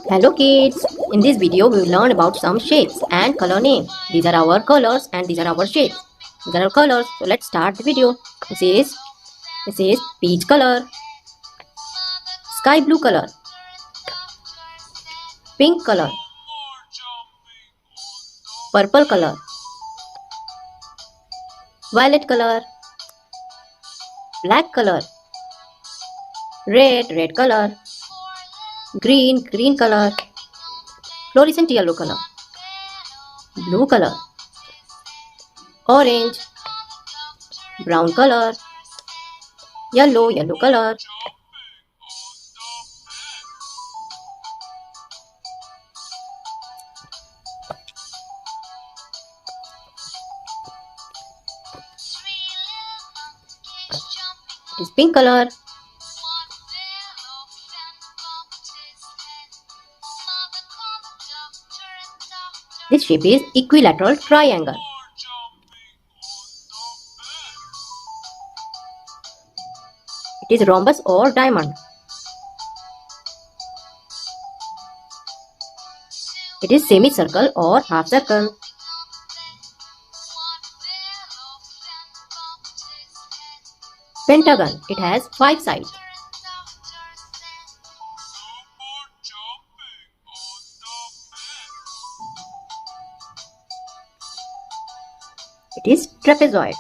Hello kids, in this video we will learn about some shapes and color names. These are our colors and these are our shapes. These are our colors. So let's start the video. This is peach color, sky blue color, pink color, purple color, violet color, black color, red color, green color, fluorescent yellow color, blue color, orange, brown color, yellow color. It is pink color. This shape is equilateral triangle. It is rhombus or diamond. It is semicircle or half circle. Pentagon. It has 5 sides. It is trapezoid.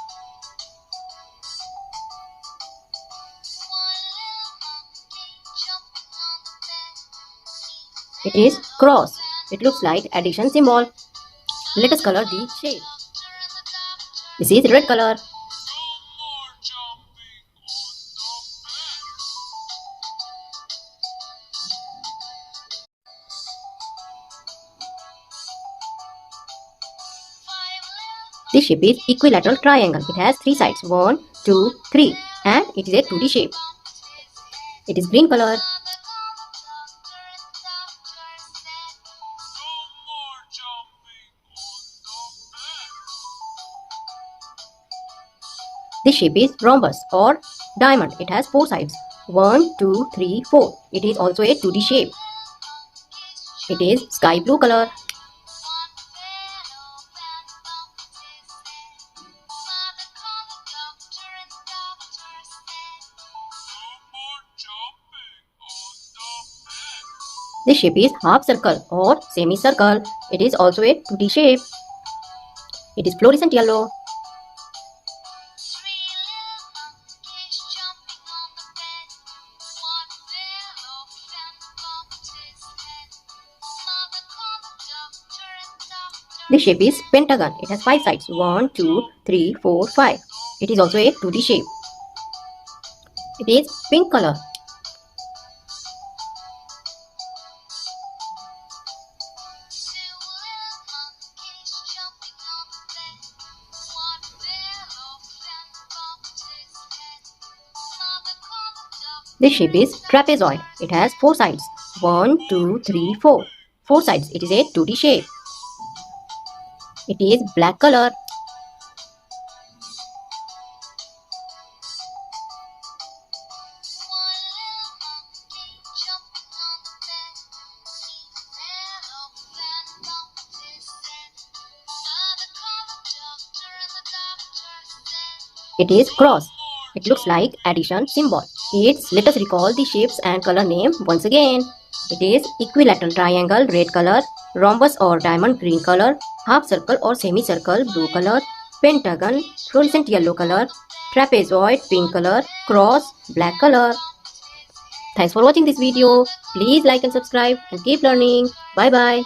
It is cross. It looks like addition symbol. Let us color the shape. This is red color. This shape is equilateral triangle. It has 3 sides. 1, 2, 3. And it is a 2D shape. It is green color. This shape is rhombus or diamond. It has 4 sides. 1, 2, 3, 4. It is also a 2D shape. It is sky blue color. This shape is half circle or semicircle. It is also a 2D shape. It is fluorescent yellow. This shape is pentagon. It has 5 sides. 1, 2, 3, 4, 5. It is also a 2D shape. It is pink color. This shape is trapezoid. It has 4 sides. 1, 2, 3, 4. 4 sides. It is a 2D shape. It is black color. It is cross. It looks like addition symbol. Let us recall the shapes and color name once again. It is equilateral triangle, red color, rhombus or diamond, green color, half circle or semicircle, blue color, pentagon, fluorescent yellow color, trapezoid, pink color, cross, black color. Thanks for watching this video. Please like and subscribe and keep learning. Bye bye.